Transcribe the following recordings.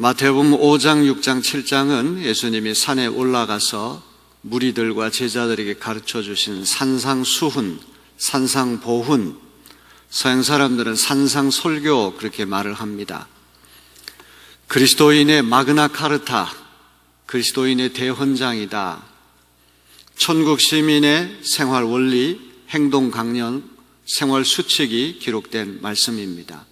마태복음 5장, 6장, 7장은 예수님이 산에 올라가서 무리들과 제자들에게 가르쳐 주신 산상수훈, 산상보훈, 서양 사람들은 산상설교 그렇게 말을 합니다. 그리스도인의 마그나카르타, 그리스도인의 대헌장이다. 천국 시민의 생활 원리, 행동 강령, 생활 수칙이 기록된 말씀입니다.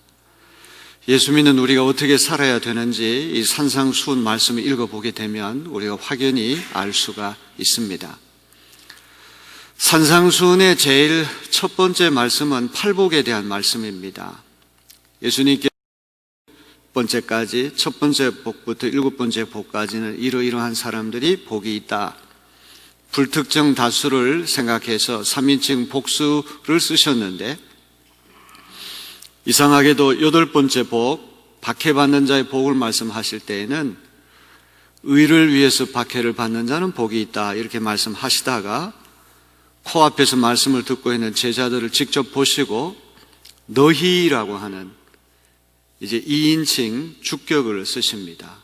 예수 믿는 우리가 어떻게 살아야 되는지 이 산상수훈 말씀을 읽어보게 되면 우리가 확연히 알 수가 있습니다. 산상수훈의 제일 첫 번째 말씀은 팔복에 대한 말씀입니다. 예수님께 첫 번째까지, 첫 번째 복부터 일곱 번째 복까지는 이러이러한 사람들이 복이 있다. 불특정 다수를 생각해서 3인칭 복수를 쓰셨는데, 이상하게도 여덟 번째 복, 박해받는 자의 복을 말씀하실 때에는 의를 위해서 박해를 받는 자는 복이 있다 이렇게 말씀하시다가 코앞에서 말씀을 듣고 있는 제자들을 직접 보시고 너희라고 하는 이제 2인칭 주격을 쓰십니다.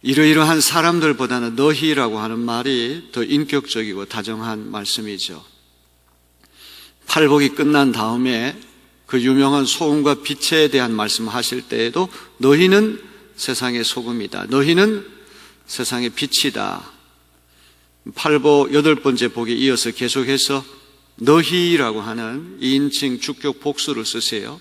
이러이러한 사람들보다는 너희라고 하는 말이 더 인격적이고 다정한 말씀이죠. 팔복이 끝난 다음에 그 유명한 소금과 빛에 대한 말씀하실 때에도 너희는 세상의 소금이다. 너희는 세상의 빛이다. 팔복 여덟 번째 복에 이어서 계속해서 너희라고 하는 2인칭 주격 복수를 쓰세요.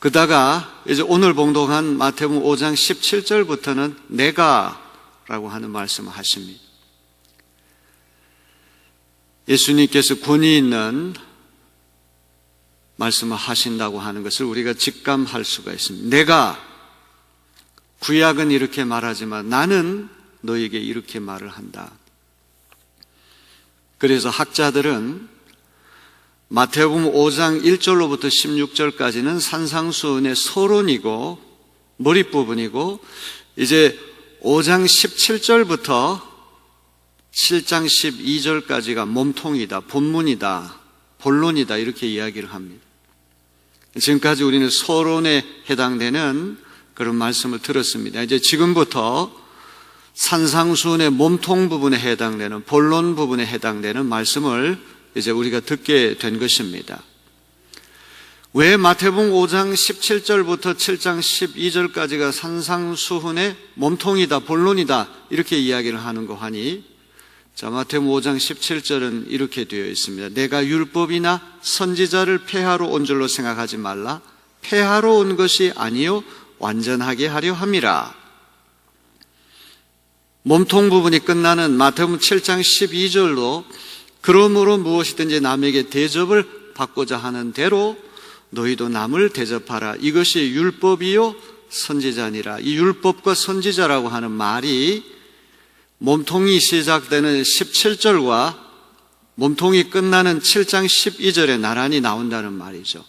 그다가 이제 오늘 봉독한 마태복음 5장 17절부터는 내가라고 하는 말씀을 하십니다. 예수님께서 권위 있는 말씀을 하신다고 하는 것을 우리가 직감할 수가 있습니다. 내가, 구약은 이렇게 말하지만 나는 너에게 이렇게 말을 한다. 그래서 학자들은 마태복음 5장 1절로부터 16절까지는 산상수훈의 서론이고 머릿부분이고, 이제 5장 17절부터 7장 12절까지가 몸통이다, 본문이다, 본론이다 이렇게 이야기를 합니다. 지금까지 우리는 서론에 해당되는 그런 말씀을 들었습니다. 이제 지금부터 산상수훈의 몸통 부분에 해당되는, 본론 부분에 해당되는 말씀을 이제 우리가 듣게 된 것입니다. 왜 마태복음 5장 17절부터 7장 12절까지가 산상수훈의 몸통이다, 본론이다 이렇게 이야기를 하는 거 하니, 자, 마태복음 5장 17절은 이렇게 되어 있습니다. 내가 율법이나 선지자를 폐하러 온 줄로 생각하지 말라. 폐하러 온 것이 아니요 완전하게 하려 함이라. 몸통 부분이 끝나는 마태복음 7장 12절로 그러므로 무엇이든지 남에게 대접을 받고자 하는 대로 너희도 남을 대접하라. 이것이 율법이요 선지자니라. 이 율법과 선지자라고 하는 말이 몸통이 시작되는 17절과 몸통이 끝나는 7장 12절에 나란히 나온다는 말이죠.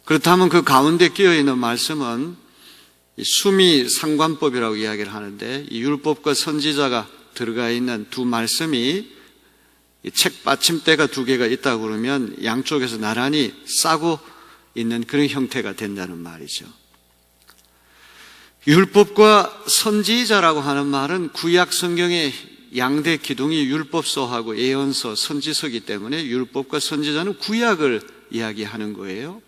그렇다면 그 가운데 끼어있는 말씀은 수미 상관법이라고 이야기를 하는데, 이 율법과 선지자가 들어가 있는 두 말씀이 책 받침대가 두 개가 있다고 그러면 양쪽에서 나란히 싸고 있는 그런 형태가 된다는 말이죠. 율법과 선지자라고 하는 말은 구약 성경의 양대 기둥이 율법서하고 예언서, 선지서이기 때문에 율법과 선지자는 구약을 이야기하는 거예요.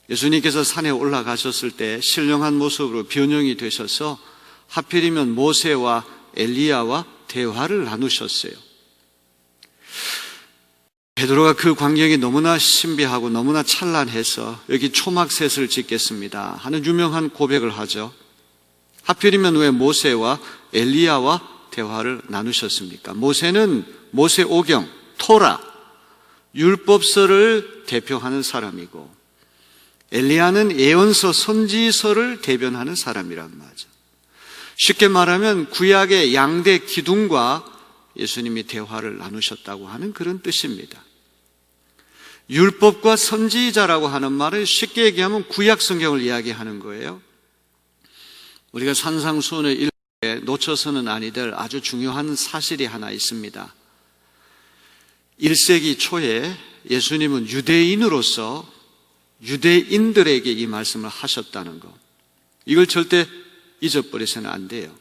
예수님께서 산에 올라가셨을 때 신령한 모습으로 변형이 되셔서 하필이면 모세와 엘리야와 대화를 나누셨어요. 베드로가 그 광경이 너무나 신비하고 너무나 찬란해서 여기 초막셋을 짓겠습니다 하는 유명한 고백을 하죠. 하필이면 왜 모세와 엘리야와 대화를 나누셨습니까? 모세는 모세오경, 토라, 율법서를 대표하는 사람이고, 엘리야는 예언서, 선지서를 대변하는 사람이란 말이죠. 쉽게 말하면 구약의 양대 기둥과 예수님이 대화를 나누셨다고 하는 그런 뜻입니다. 율법과 선지자라고 하는 말은 쉽게 얘기하면 구약 성경을 이야기하는 거예요. 우리가 산상수훈을 읽을 때 놓쳐서는 아니 될 아주 중요한 사실이 하나 있습니다. 1세기 초에 예수님은 유대인으로서 유대인들에게 이 말씀을 하셨다는 것. 이걸 절대 잊어버려서는 안 돼요.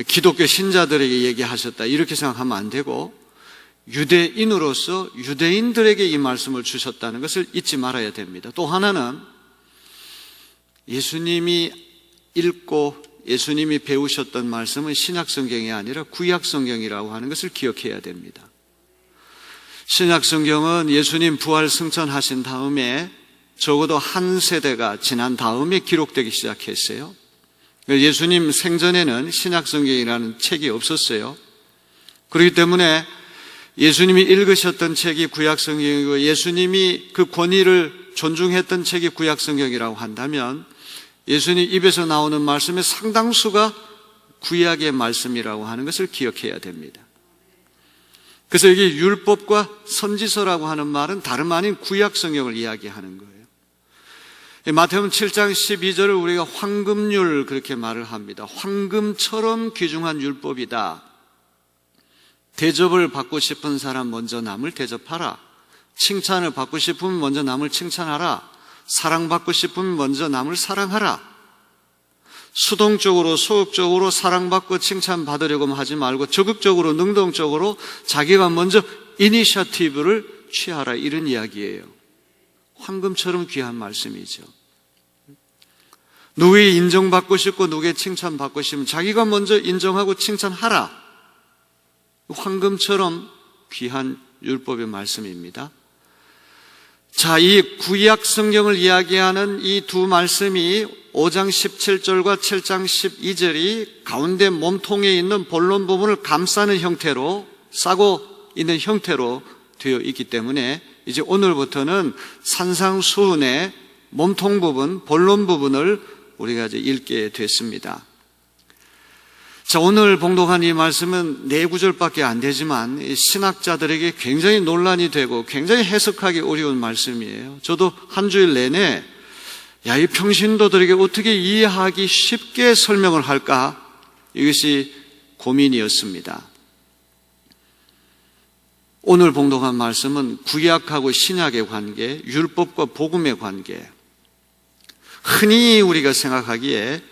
기독교 신자들에게 얘기하셨다 이렇게 생각하면 안 되고, 유대인으로서 유대인들에게 이 말씀을 주셨다는 것을 잊지 말아야 됩니다. 또 하나는 예수님이 읽고 예수님이 배우셨던 말씀은 신약성경이 아니라 구약성경이라고 하는 것을 기억해야 됩니다. 신약성경은 예수님 부활 승천하신 다음에 적어도 한 세대가 지난 다음에 기록되기 시작했어요. 예수님 생전에는 신약성경이라는 책이 없었어요. 그렇기 때문에 예수님이 읽으셨던 책이 구약성경이고 예수님이 그 권위를 존중했던 책이 구약성경이라고 한다면 예수님 입에서 나오는 말씀의 상당수가 구약의 말씀이라고 하는 것을 기억해야 됩니다. 그래서 여기 율법과 선지서라고 하는 말은 다름 아닌 구약성경을 이야기하는 거예요. 마태복음 7장 12절을 우리가 황금률 그렇게 말을 합니다. 황금처럼 귀중한 율법이다. 대접을 받고 싶은 사람 먼저 남을 대접하라. 칭찬을 받고 싶으면 먼저 남을 칭찬하라. 사랑받고 싶으면 먼저 남을 사랑하라. 수동적으로 소극적으로 사랑받고 칭찬받으려고 하지 말고 적극적으로 능동적으로 자기가 먼저 이니셔티브를 취하라, 이런 이야기예요. 황금처럼 귀한 말씀이죠. 누구의 인정받고 싶고 누구의 칭찬받고 싶으면 자기가 먼저 인정하고 칭찬하라. 황금처럼 귀한 율법의 말씀입니다. 자, 이 구약 성경을 이야기하는 이 두 말씀이 5장 17절과 7장 12절이 가운데 몸통에 있는 본론 부분을 감싸는 형태로, 싸고 있는 형태로 되어 있기 때문에 이제 오늘부터는 산상수훈의 몸통 부분, 본론 부분을 우리가 이제 읽게 됐습니다. 자, 오늘 봉독한 이 말씀은 4구절밖에 안 되지만 신학자들에게 굉장히 논란이 되고 굉장히 해석하기 어려운 말씀이에요. 저도 한 주일 내내 이 평신도들에게 어떻게 이해하기 쉽게 설명을 할까, 이것이 고민이었습니다. 오늘 봉독한 말씀은 구약하고 신약의 관계, 율법과 복음의 관계. 흔히 우리가 생각하기에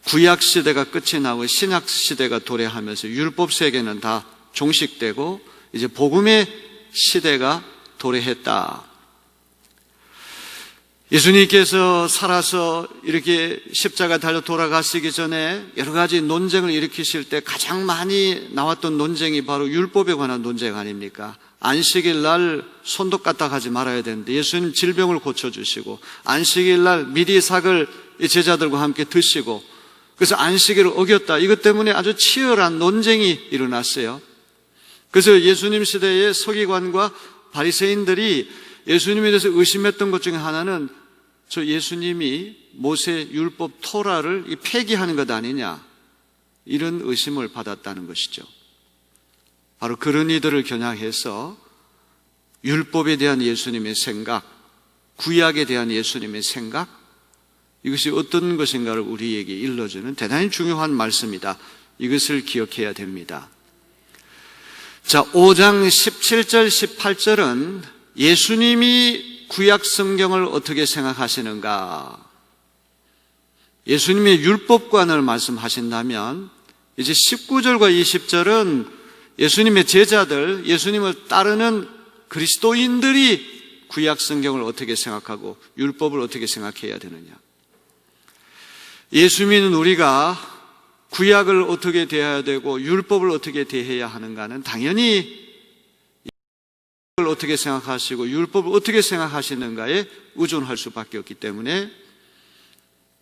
구약 시대가 끝이 나고 신약 시대가 도래하면서 율법 세계는 다 종식되고 이제 복음의 시대가 도래했다. 예수님께서 살아서 이렇게 십자가 달려 돌아가시기 전에 여러 가지 논쟁을 일으키실 때 가장 많이 나왔던 논쟁이 바로 율법에 관한 논쟁 아닙니까? 안식일 날 손톱 까딱하지 말아야 되는데 예수님 질병을 고쳐주시고, 안식일 날 미리삭을 제자들과 함께 드시고, 그래서 안식일을 어겼다. 이것 때문에 아주 치열한 논쟁이 일어났어요. 그래서 예수님 시대의 서기관과 바리새인들이 예수님에 대해서 의심했던 것 중에 하나는 저 예수님이 모세 율법 토라를 폐기하는 것 아니냐, 이런 의심을 받았다는 것이죠. 바로 그런 이들을 겨냥해서 율법에 대한 예수님의 생각, 구약에 대한 예수님의 생각, 이것이 어떤 것인가를 우리에게 일러주는 대단히 중요한 말씀이다. 이것을 기억해야 됩니다. 자, 5장 17절, 18절은 예수님이 구약 성경을 어떻게 생각하시는가, 예수님의 율법관을 말씀하신다면, 이제 19절과 20절은 예수님의 제자들, 예수님을 따르는 그리스도인들이 구약 성경을 어떻게 생각하고 율법을 어떻게 생각해야 되느냐. 예수 믿는 우리가 구약을 어떻게 대해야 되고 율법을 어떻게 대해야 하는가는 당연히 율법을 어떻게 생각하시고 율법을 어떻게 생각하시는가에 의존할 수밖에 없기 때문에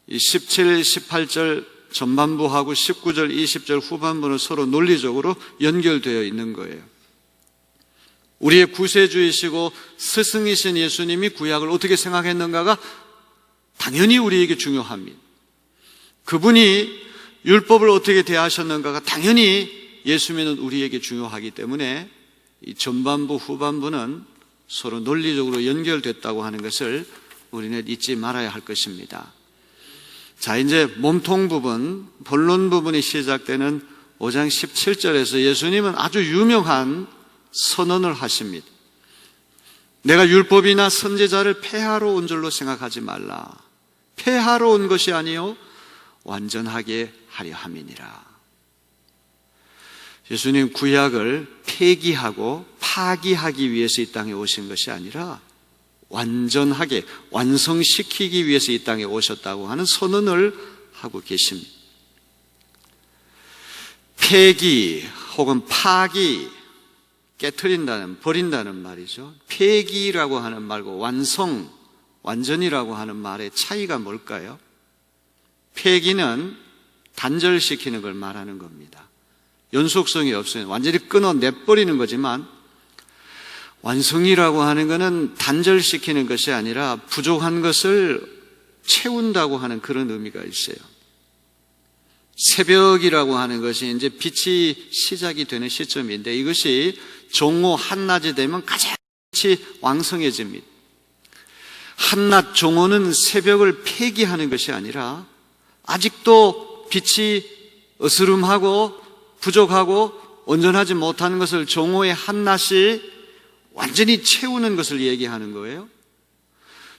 이 17, 18절 전반부하고 19절, 20절 후반부는 서로 논리적으로 연결되어 있는 거예요. 우리의 구세주이시고 스승이신 예수님이 구약을 어떻게 생각했는가가 당연히 우리에게 중요합니다. 그분이 율법을 어떻게 대하셨는가가 당연히 예수 믿는 우리에게 중요하기 때문에 이 전반부, 후반부는 서로 논리적으로 연결됐다고 하는 것을 우리는 잊지 말아야 할 것입니다. 자, 이제 몸통 부분, 본론 부분이 시작되는 5장 17절에서 예수님은 아주 유명한 선언을 하십니다. 내가 율법이나 선지자를 폐하러 온 줄로 생각하지 말라. 폐하러 온 것이 아니요 완전하게 하려 함이니라. 예수님 구약을 폐기하고 파기하기 위해서 이 땅에 오신 것이 아니라 완전하게 완성시키기 위해서 이 땅에 오셨다고 하는 선언을 하고 계십니다. 폐기 혹은 파기, 깨트린다는, 버린다는 말이죠. 폐기라고 하는 말과 완성, 완전이라고 하는 말의 차이가 뭘까요? 폐기는 단절시키는 걸 말하는 겁니다. 연속성이 없어요. 완전히 끊어내버리는 거지만, 완성이라고 하는 것은 단절시키는 것이 아니라 부족한 것을 채운다고 하는 그런 의미가 있어요. 새벽이라고 하는 것이 이제 빛이 시작이 되는 시점인데, 이것이 종호 한낮이 되면 같이 왕성해집니다. 한낮 종호는 새벽을 폐기하는 것이 아니라 아직도 빛이 어스름하고 부족하고 온전하지 못하는 것을 종호의 한낮이 완전히 채우는 것을 얘기하는 거예요.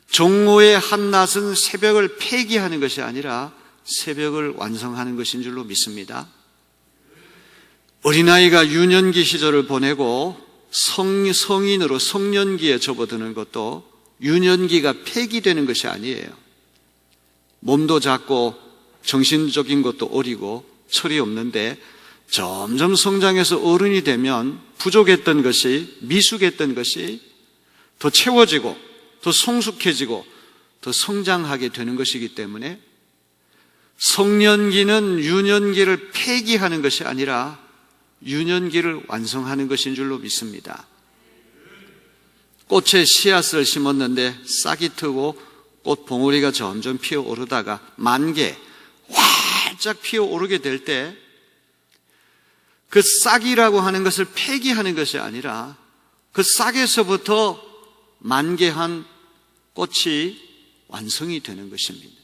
종호의 한낮은 새벽을 폐기하는 것이 아니라 새벽을 완성하는 것인 줄로 믿습니다. 어린아이가 유년기 시절을 보내고 성인으로 성년기에 접어드는 것도 유년기가 폐기되는 것이 아니에요. 몸도 작고 정신적인 것도 어리고 철이 없는데 점점 성장해서 어른이 되면 부족했던 것이, 미숙했던 것이 더 채워지고 더 성숙해지고 더 성장하게 되는 것이기 때문에 성년기는 유년기를 폐기하는 것이 아니라 유년기를 완성하는 것인 줄로 믿습니다. 꽃에 씨앗을 심었는데 싹이 트고 꽃 봉우리가 점점 피어오르다가 만개, 활짝 피어오르게 될 때 그 싹이라고 하는 것을 폐기하는 것이 아니라 그 싹에서부터 만개한 꽃이 완성이 되는 것입니다.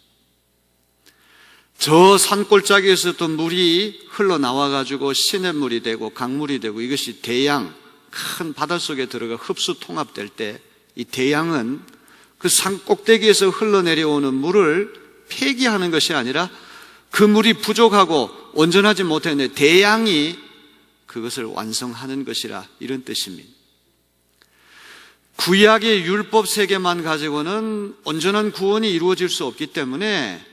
저 산골짜기에서 또 물이 흘러나와가지고 시냇물이 되고 강물이 되고 이것이 대양, 큰 바닷속에 들어가 흡수 통합될 때 이 대양은 그 산 꼭대기에서 흘러내려오는 물을 폐기하는 것이 아니라 그 물이 부족하고 온전하지 못했는데 대양이 그것을 완성하는 것이라, 이런 뜻입니다. 구약의 율법 세계만 가지고는 온전한 구원이 이루어질 수 없기 때문에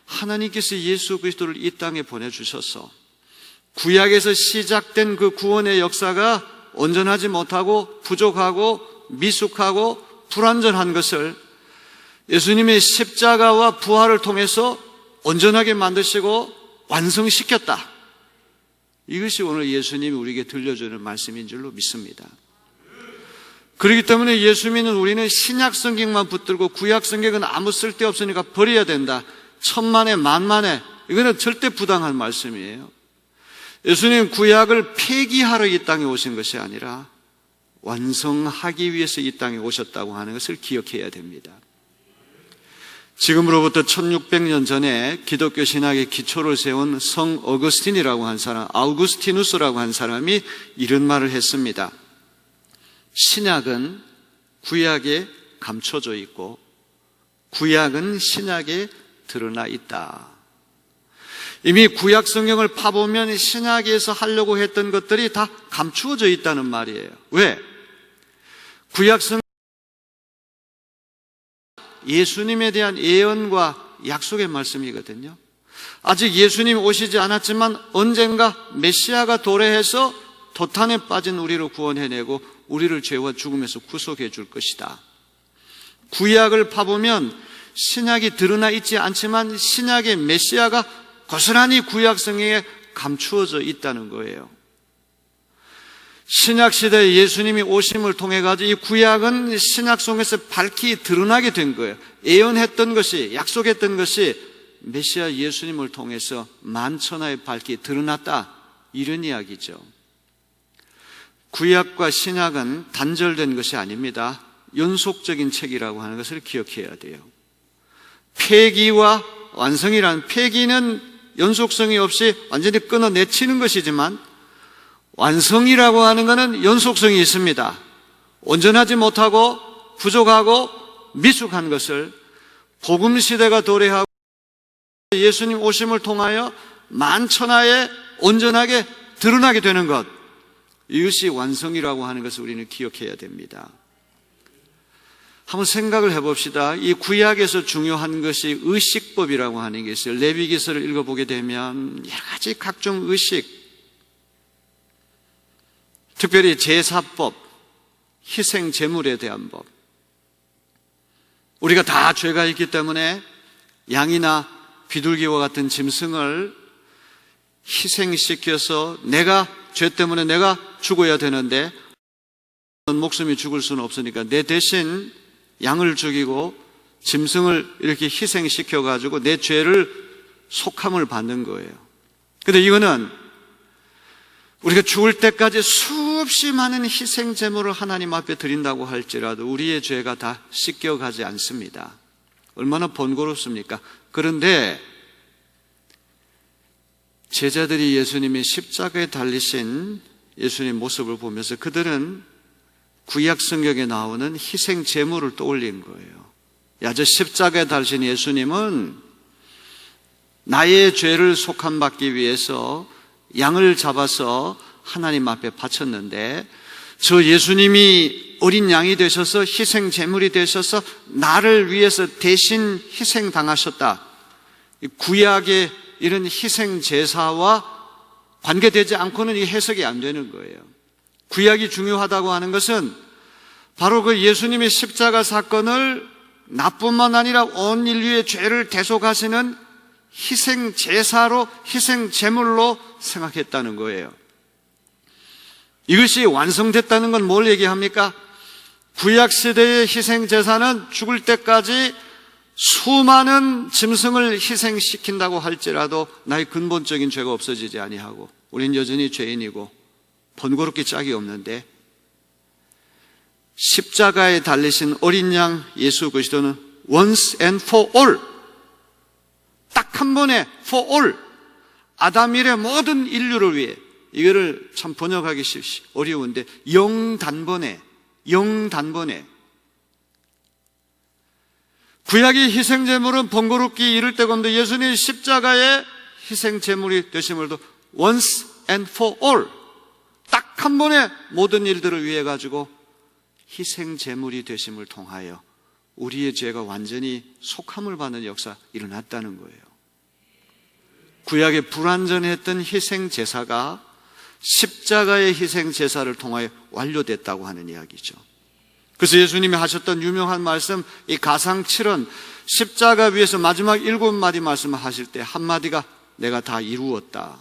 하나님께서 예수 그리스도를 이 땅에 보내주셔서 구약에서 시작된 그 구원의 역사가 온전하지 못하고 부족하고 미숙하고 불완전한 것을 예수님의 십자가와 부활을 통해서 온전하게 만드시고 완성시켰다. 이것이 오늘 예수님이 우리에게 들려주는 말씀인 줄로 믿습니다. 그렇기 때문에 예수 믿는 우리는 신약 성경만 붙들고 구약 성경은 아무 쓸데없으니까 버려야 된다, 천만에 만만에, 이거는 절대 부당한 말씀이에요. 예수님 구약을 폐기하러 이 땅에 오신 것이 아니라 완성하기 위해서 이 땅에 오셨다고 하는 것을 기억해야 됩니다. 지금으로부터 1600년 전에 기독교 신학의 기초를 세운 성 어거스틴이라고 한 사람, 아우구스티누스라고 한 사람이 이런 말을 했습니다. 신약은 구약에 감춰져 있고 구약은 신약에 드러나 있다. 이미 구약 성경을 파보면 신약에서 하려고 했던 것들이 다 감추어져 있다는 말이에요. 왜? 구약 성경 예수님에 대한 예언과 약속의 말씀이거든요. 아직 예수님 오시지 않았지만 언젠가 메시아가 도래해서 도탄에 빠진 우리를 구원해내고 우리를 죄와 죽음에서 구속해 줄 것이다. 구약을 파보면 신약이 드러나 있지 않지만 신약의 메시아가 고스란히 구약 성경에 감추어져 있다는 거예요. 신약 시대에 예수님이 오심을 통해 가지고 이 구약은 신약 속에서 밝히 드러나게 된 거예요. 예언했던 것이, 약속했던 것이 메시아 예수님을 통해서 만천하에 밝히 드러났다, 이런 이야기죠. 구약과 신약은 단절된 것이 아닙니다. 연속적인 책이라고 하는 것을 기억해야 돼요. 폐기와 완성이란, 폐기는 연속성이 없이 완전히 끊어내치는 것이지만 완성이라고 하는 것은 연속성이 있습니다. 온전하지 못하고 부족하고 미숙한 것을 복음 시대가 도래하고 예수님 오심을 통하여 만천하에 온전하게 드러나게 되는 것, 이것이 완성이라고 하는 것을 우리는 기억해야 됩니다. 한번 생각을 해봅시다. 이 구약에서 중요한 것이 의식법이라고 하는 게 있어요. 레위기서를 읽어보게 되면 여러 가지 각종 의식, 특별히 제사법, 희생 제물에 대한 법. 우리가 다 죄가 있기 때문에 양이나 비둘기와 같은 짐승을 희생시켜서 내가 죄 때문에 내가 죽어야 되는데 목숨이 죽을 수는 없으니까 내 대신 양을 죽이고 짐승을 이렇게 희생시켜가지고 내 죄를 속함을 받는 거예요. 근데 이거는 우리가 죽을 때까지 수없이 많은 희생 제물을 하나님 앞에 드린다고 할지라도 우리의 죄가 다 씻겨가지 않습니다. 얼마나 번거롭습니까? 그런데 제자들이 예수님이 십자가에 달리신 예수님 모습을 보면서 그들은 구약 성경에 나오는 희생 제물을 떠올린 거예요. 야, 저 십자가에 달리신 예수님은 나의 죄를 속함받기 위해서 양을 잡아서 하나님 앞에 바쳤는데 저 예수님이 어린 양이 되셔서 희생 제물이 되셔서 나를 위해서 대신 희생당하셨다. 구약의 이런 희생 제사와 관계되지 않고는 이 해석이 안 되는 거예요. 구약이 중요하다고 하는 것은 바로 그 예수님의 십자가 사건을 나뿐만 아니라 온 인류의 죄를 대속하시는 희생 제사로, 희생 제물로 생각했다는 거예요. 이것이 완성됐다는 건 뭘 얘기합니까? 구약 시대의 희생 제사는 죽을 때까지 수많은 짐승을 희생시킨다고 할지라도 나의 근본적인 죄가 없어지지 아니하고 우린 여전히 죄인이고 번거롭게 짝이 없는데 십자가에 달리신 어린 양 예수 그리스도는 once and for all, 딱 한 번에 for all, 아담 이래 모든 인류를 위해, 이거를 참 번역하기 어려운데 영단번에 구약의 희생제물은 번거롭기 이를 데가 없는데 예수님이 십자가의 희생제물이 되심을도 once and for all, 딱 한 번에 모든 일들을 위해 가지고 희생제물이 되심을 통하여 우리의 죄가 완전히 속함을 받는 역사 일어났다는 거예요. 구약의 불완전했던 희생제사가 십자가의 희생제사를 통하여 완료됐다고 하는 이야기죠. 그래서 예수님이 하셨던 유명한 말씀, 이 가상칠언, 십자가 위에서 마지막 7마디 말씀을 하실 때 한마디가 내가 다 이루었다.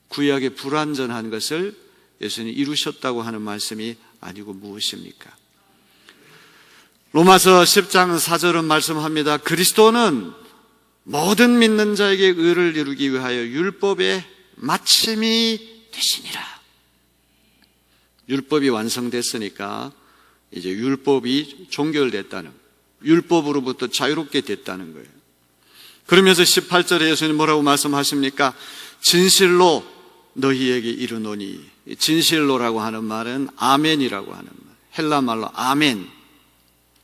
구약의 불완전한 것을 예수님이 이루셨다고 하는 말씀이 아니고 무엇입니까? 로마서 10장 4절은 말씀합니다. 그리스도는 모든 믿는 자에게 의를 이루기 위하여 율법의 마침이 되시니라. 율법이 완성됐으니까 이제 율법이 종결됐다는, 율법으로부터 자유롭게 됐다는 거예요. 그러면서 18절에 예수님 뭐라고 말씀하십니까? 진실로 너희에게 이르노니. 진실로라고 하는 말은 아멘이라고 하는 말, 헬라 말로 아멘.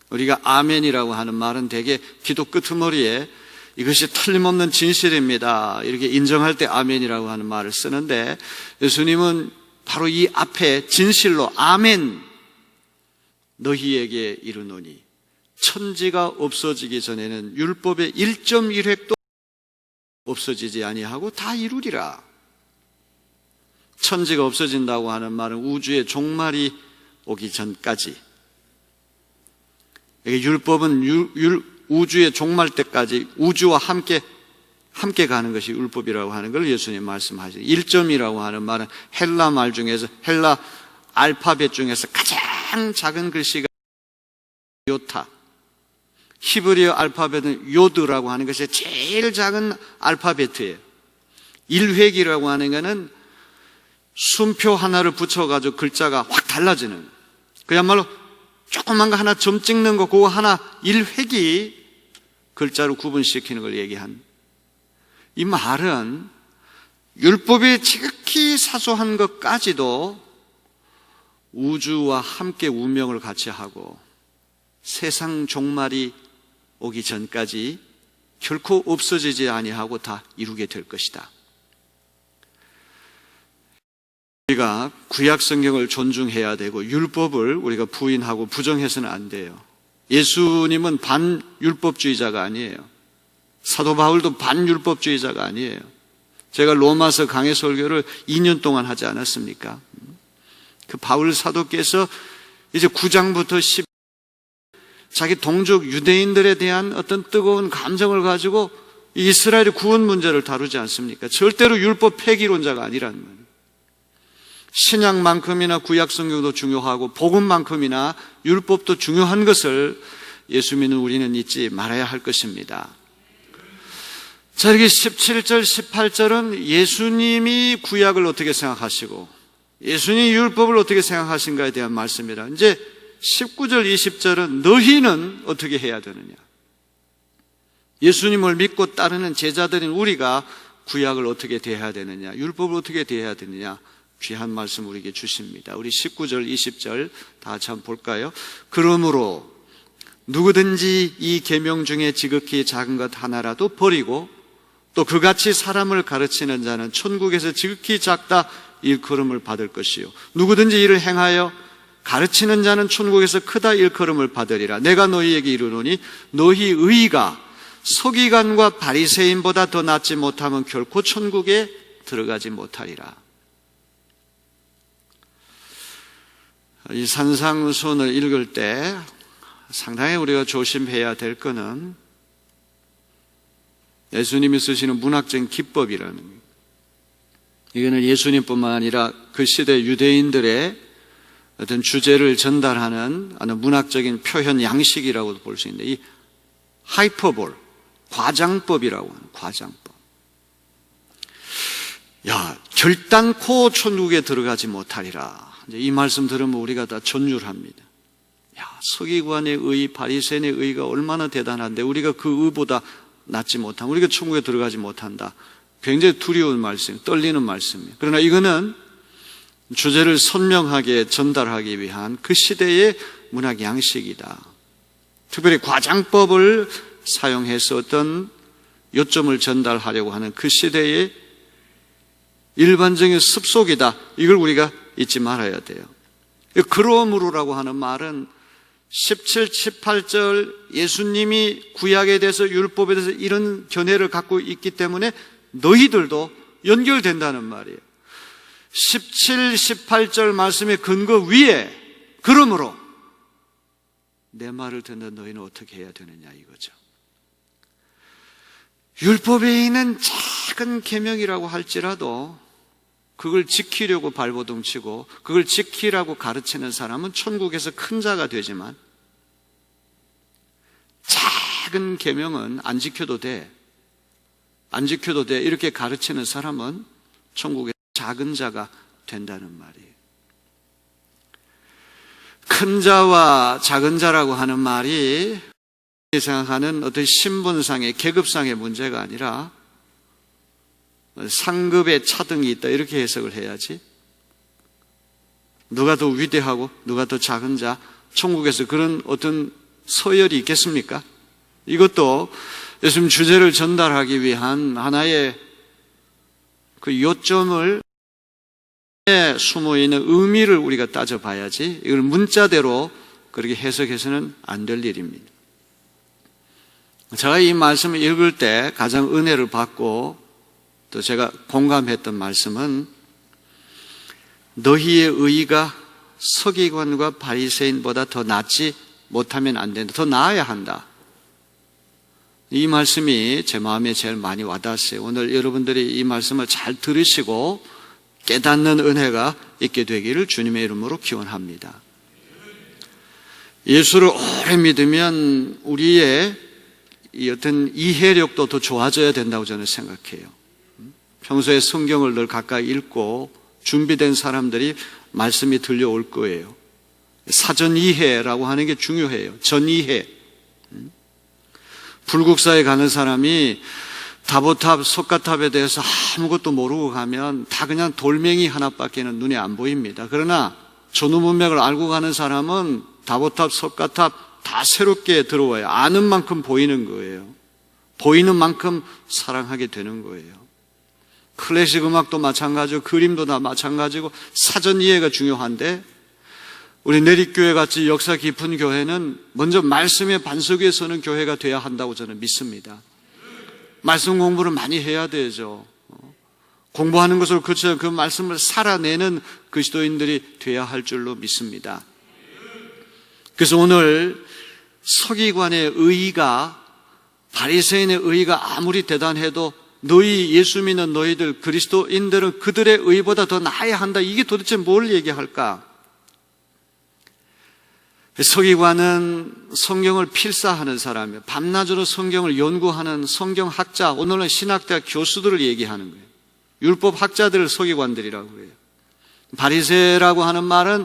우리가 아멘이라고 하는 말은 대개 기도 끄트머리에 이것이 틀림없는 진실입니다, 이렇게 인정할 때 아멘이라고 하는 말을 쓰는데 예수님은 바로 이 앞에 진실로 아멘, 너희에게 이르노니. 천지가 없어지기 전에는 율법의 1.1획도 없어지지 아니하고 다 이루리라. 천지가 없어진다고 하는 말은 우주의 종말이 오기 전까지, 율법은 우주의 종말 때까지 우주와 함께 가는 것이 율법이라고 하는 걸 예수님 말씀하시죠. 1점이라고 하는 말은 헬라 말 중에서, 헬라 알파벳 중에서 가장 작은 글씨가 요타, 히브리어 알파벳은 요드라고 하는 것이 제일 작은 알파벳이에요. 1획이라고 하는 것은 순표 하나를 붙여가지고 글자가 확 달라지는, 그야말로 조그만 거 하나 점 찍는 거, 그거 하나 1획이 글자로 구분시키는 걸 얘기한, 이 말은 율법이 지극히 사소한 것까지도 우주와 함께 운명을 같이 하고 세상 종말이 오기 전까지 결코 없어지지 아니하고 다 이루게 될 것이다. 우리가 구약 성경을 존중해야 되고 율법을 우리가 부인하고 부정해서는 안 돼요. 예수님은 반율법주의자가 아니에요. 사도 바울도 반율법주의자가 아니에요. 제가 로마서 강해 설교를 2년 동안 하지 않았습니까? 그 바울 사도께서 이제 9장부터 10 자기 동족 유대인들에 대한 어떤 뜨거운 감정을 가지고 이스라엘의 구원 문제를 다루지 않습니까? 절대로 율법 폐기론자가 아니라는 거예요. 신약만큼이나 구약 성경도 중요하고 복음만큼이나 율법도 중요한 것을 예수 믿는 우리는 잊지 말아야 할 것입니다. 자, 여기 17절, 18절은 예수님이 구약을 어떻게 생각하시고 예수님이 율법을 어떻게 생각하신가에 대한 말씀이라. 이제 19절, 20절은 너희는 어떻게 해야 되느냐. 예수님을 믿고 따르는 제자들인 우리가 구약을 어떻게 대해야 되느냐, 율법을 어떻게 대해야 되느냐, 귀한 말씀 우리에게 주십니다. 우리 19절, 20절 다 같이 한번 볼까요? 그러므로 누구든지 이 계명 중에 지극히 작은 것 하나라도 버리고 또 그같이 사람을 가르치는 자는 천국에서 지극히 작다 일컬음을 받을 것이요 누구든지 이를 행하여 가르치는 자는 천국에서 크다 일컬음을 받으리라. 내가 너희에게 이르노니 너희 의가 서기관과 바리새인보다 더 낫지 못하면 결코 천국에 들어가지 못하리라. 이 산상수훈을 읽을 때 상당히 우리가 조심해야 될 것은 예수님이 쓰시는 문학적인 기법이라는 거예요. 이거는 예수님뿐만 아니라 그 시대 유대인들의 어떤 주제를 전달하는 문학적인 표현 양식이라고도 볼 수 있는데, 이 하이퍼볼, 과장법이라고 하는 과장법. 결단코 천국에 들어가지 못하리라. 이제 이 말씀 들으면 우리가 다 전율합니다. 서기관의 의, 바리새인의 의가 얼마나 대단한데 우리가 그 의보다 낫지 못한, 우리가 천국에 들어가지 못한다. 굉장히 두려운 말씀, 떨리는 말씀이에요. 그러나 이거는 주제를 선명하게 전달하기 위한 그 시대의 문학 양식이다. 특별히 과장법을 사용해서 어떤 요점을 전달하려고 하는 그 시대의 일반적인 습속이다. 이걸 우리가 잊지 말아야 돼요. 그러므로라고 하는 말은 17, 18절 예수님이 구약에 대해서 율법에 대해서 이런 견해를 갖고 있기 때문에 너희들도 연결된다는 말이에요. 17, 18절 말씀의 근거 위에 그러므로 내 말을 듣는 너희는 어떻게 해야 되느냐 이거죠. 율법에 있는 작은 계명이라고 할지라도 그걸 지키려고 발버둥치고 그걸 지키라고 가르치는 사람은 천국에서 큰 자가 되지만, 작은 계명은 안 지켜도 돼 이렇게 가르치는 사람은 천국에서 작은 자가 된다는 말이에요. 큰 자와 작은 자라고 하는 말이 생각하는 어떤 신분상의 계급상의 문제가 아니라 상급의 차등이 있다 이렇게 해석을 해야지, 누가 더 위대하고 누가 더 작은 자, 천국에서 그런 어떤 서열이 있겠습니까? 이것도 예수님 주제를 전달하기 위한 하나의 그 요점을 숨어있는 의미를 우리가 따져봐야지, 이걸 문자대로 그렇게 해석해서는 안 될 일입니다. 제가 이 말씀을 읽을 때 가장 은혜를 받고 또 제가 공감했던 말씀은, 너희의 의가 서기관과 바리새인보다 더 낫지 못하면 안 된다. 더 나아야 한다. 이 말씀이 제 마음에 제일 많이 와닿았어요. 오늘 여러분들이 이 말씀을 잘 들으시고 깨닫는 은혜가 있게 되기를 주님의 이름으로 기원합니다. 예수를 오래 믿으면 우리의 이 어떤 이해력도 더 좋아져야 된다고 저는 생각해요. 평소에 성경을 늘 가까이 읽고 준비된 사람들이 말씀이 들려올 거예요. 사전 이해라고 하는 게 중요해요. 전 이해. 불국사에 가는 사람이 다보탑, 석가탑에 대해서 아무것도 모르고 가면 다 그냥 돌멩이 하나밖에는 눈에 안 보입니다. 그러나 전후 문맥을 알고 가는 사람은 다보탑, 석가탑 다 새롭게 들어와요. 아는 만큼 보이는 거예요. 보이는 만큼 사랑하게 되는 거예요. 클래식 음악도 마찬가지고 그림도 다 마찬가지고 사전 이해가 중요한데 우리 내립교회 같이 역사 깊은 교회는 먼저 말씀의 반석 위에 서는 교회가 돼야 한다고 저는 믿습니다. 말씀 공부를 많이 해야 되죠. 공부하는 것으로 그치만 그 말씀을 살아내는 그리스도인들이 돼야 할 줄로 믿습니다. 그래서 오늘 서기관의 의의가 바리새인의 의의가 아무리 대단해도 너희 예수 믿는 너희들 그리스도인들은 그들의 의의보다 더 나아야 한다. 이게 도대체 뭘 얘기할까? 서기관은 성경을 필사하는 사람이에요. 밤낮으로 성경을 연구하는 성경학자, 오늘은 신학대학 교수들을 얘기하는 거예요. 율법학자들을 서기관들이라고 그래요. 바리새라고 하는 말은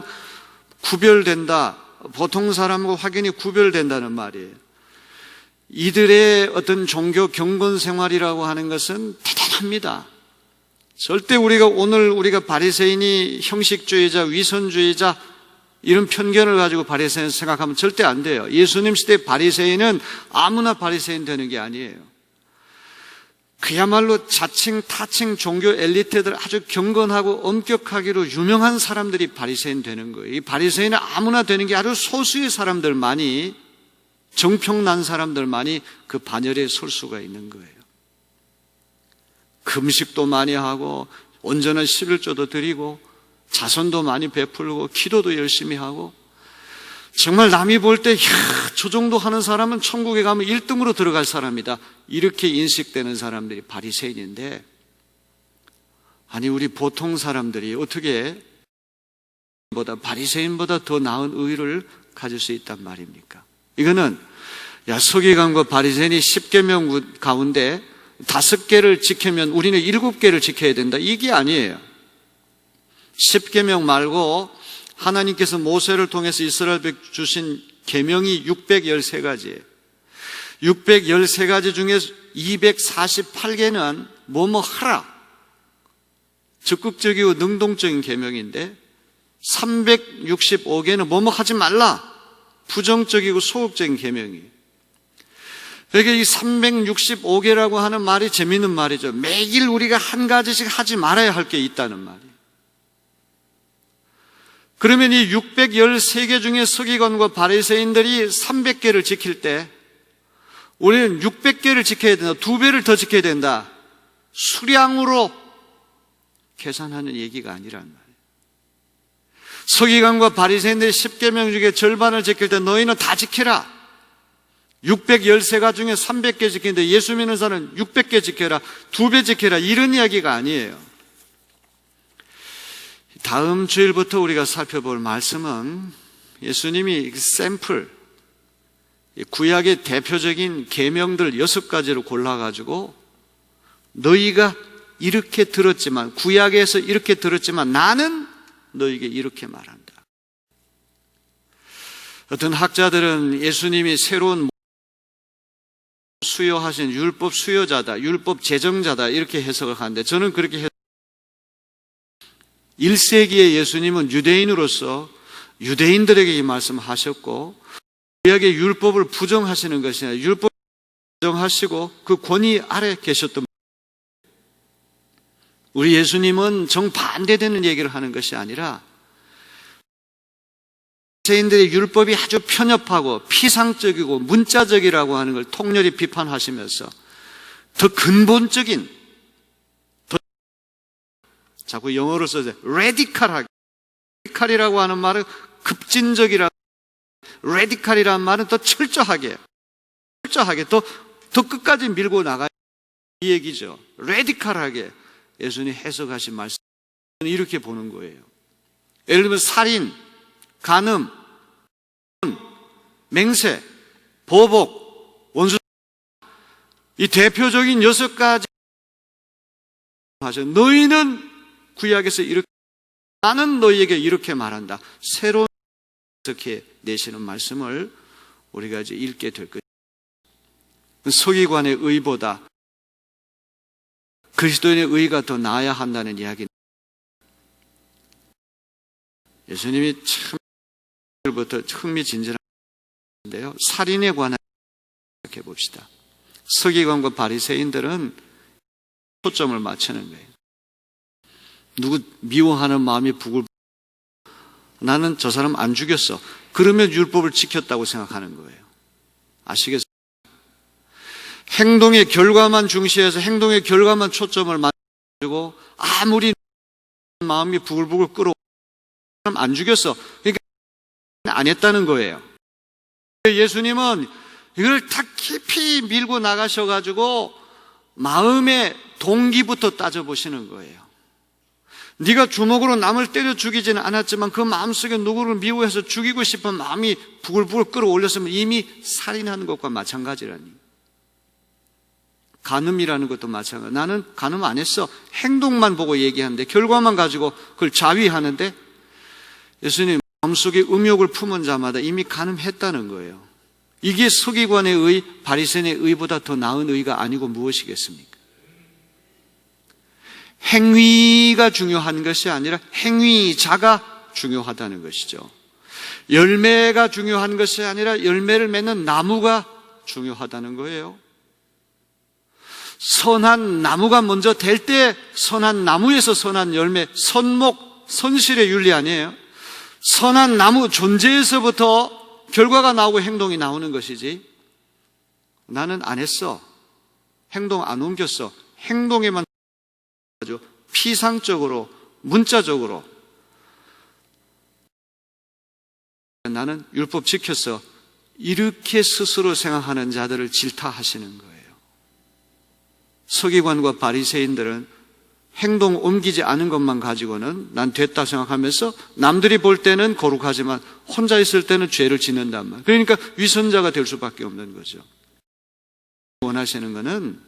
구별된다. 보통 사람과 확연히 구별된다는 말이에요. 이들의 어떤 종교 경건 생활이라고 하는 것은 대단합니다. 절대 우리가 바리새인이 형식주의자, 위선주의자 이런 편견을 가지고 바리새인 생각하면 절대 안 돼요. 예수님 시대 바리새인은 아무나 바리새인 되는 게 아니에요. 그야말로 자칭 타칭 종교 엘리트들 아주 경건하고 엄격하기로 유명한 사람들이 바리새인 되는 거예요. 이 바리새인은 아무나 되는 게 아주 소수의 사람들만이, 정평난 사람들만이 그 반열에 설 수가 있는 거예요. 금식도 많이 하고 온전한 11조도 드리고 자선도 많이 베풀고 기도도 열심히 하고 정말 남이 볼 때 저 정도 하는 사람은 천국에 가면 1등으로 들어갈 사람이다. 이렇게 인식되는 사람들이 바리새인인데, 아니 우리 보통 사람들이 어떻게 바리새인보다 더 나은 의를 가질 수 있단 말입니까? 이거는 서기관과 바리새인이 10계명 가운데 5개를 지키면 우리는 7개를 지켜야 된다. 이게 아니에요. 10계명 말고 하나님께서 모세를 통해서 이스라엘 백 주신 계명이 613가지예요. 613가지 중에 248개는 뭐뭐 하라, 적극적이고 능동적인 계명인데 365개는 뭐뭐 하지 말라, 부정적이고 소극적인 계명이에요. 그러니까 이 365개라고 하는 말이 재미있는 말이죠. 매일 우리가 한 가지씩 하지 말아야 할 게 있다는 말이에요. 그러면 이 613개 중에 서기관과 바리새인들이 300개를 지킬 때 우리는 600개를 지켜야 된다. 2배를 더 지켜야 된다. 수량으로 계산하는 얘기가 아니란 말이에요. 서기관과 바리새인들이 10계명 중에 절반을 지킬 때 너희는 다 지켜라. 613가 중에 300개 지키는데 예수 믿는 사람은 600개 지켜라, 2배 지켜라, 이런 이야기가 아니에요. 다음 주일부터 우리가 살펴볼 말씀은 예수님이 샘플, 구약의 대표적인 계명들 6가지를 골라가지고 너희가 이렇게 들었지만, 구약에서 이렇게 들었지만 나는 너희에게 이렇게 말한다. 어떤 학자들은 예수님이 새로운 수요하신 율법 수요자다, 율법 제정자다 이렇게 해석을 하는데 저는 그렇게 해석합니다. 1세기의 예수님은 유대인으로서 유대인들에게 이 말씀하셨고 구약의 율법을 부정하시는 것이 아니라 율법을 부정하시고 그 권위 아래 계셨던, 우리 예수님은 정반대되는 얘기를 하는 것이 아니라 바리새인들의 율법이 아주 편협하고 피상적이고 문자적이라고 하는 걸 통렬히 비판하시면서 더 근본적인, 자꾸 영어로 써서 레디칼하게, 레디칼이라고 하는 말은 급진적이라고, 레디칼이라는 말은 더 철저하게 더 끝까지 밀고 나가야 이 얘기죠. 레디칼하게 예수님이 해석하신 말씀 이렇게 보는 거예요. 예를 들면 살인, 간음, 맹세, 보복, 원수, 이 대표적인 6가지 하셔. 너희는 구약에서 이렇게, 나는 너희에게 이렇게 말한다. 새로운 어떻게 내시는 말씀을 우리가 이제 읽게 될 것입니다. 서기관의 의보다 그리스도인의 의가 더 나아야 한다는 이야기입니다. 예수님이 처음부터 흥미진진한데요. 살인에 관한 생각해 봅시다. 서기관과 바리새인들은 초점을 맞추는 거예요. 누구 미워하는 마음이 부글부글, 나는 저 사람 안 죽였어. 그러면 율법을 지켰다고 생각하는 거예요. 아시겠어요? 행동의 결과만 중시해서 행동의 결과만 초점을 맞추고 아무리 마음이 부글부글 끓어 안 죽였어. 그러니까 안 했다는 거예요. 예수님은 이걸 다 깊이 밀고 나가셔가지고 마음의 동기부터 따져보시는 거예요. 네가 주먹으로 남을 때려 죽이지는 않았지만 그 마음속에 누구를 미워해서 죽이고 싶은 마음이 부글부글 끌어올렸으면 이미 살인하는 것과 마찬가지라니. 간음이라는 것도 마찬가지. 나는 간음 안 했어. 행동만 보고 얘기하는데 결과만 가지고 그걸 자위하는데 예수님 마음속에 음욕을 품은 자마다 이미 간음했다는 거예요. 이게 서기관의 의, 바리새인의 의보다 더 나은 의가 아니고 무엇이겠습니까? 행위가 중요한 것이 아니라 행위자가 중요하다는 것이죠. 열매가 중요한 것이 아니라 열매를 맺는 나무가 중요하다는 거예요. 선한 나무가 먼저 될 때 선한 나무에서 선한 열매, 선목, 선실의 윤리 아니에요? 선한 나무 존재에서부터 결과가 나오고 행동이 나오는 것이지, 나는 안 했어, 행동 안 옮겼어, 행동에만 아주 피상적으로 문자적으로 나는 율법 지켰어, 이렇게 스스로 생각하는 자들을 질타하시는 거예요. 서기관과 바리새인들은 행동 옮기지 않은 것만 가지고는 난 됐다 생각하면서 남들이 볼 때는 거룩하지만 혼자 있을 때는 죄를 짓는단 말이에요. 그러니까 위선자가 될 수밖에 없는 거죠. 원하시는 것은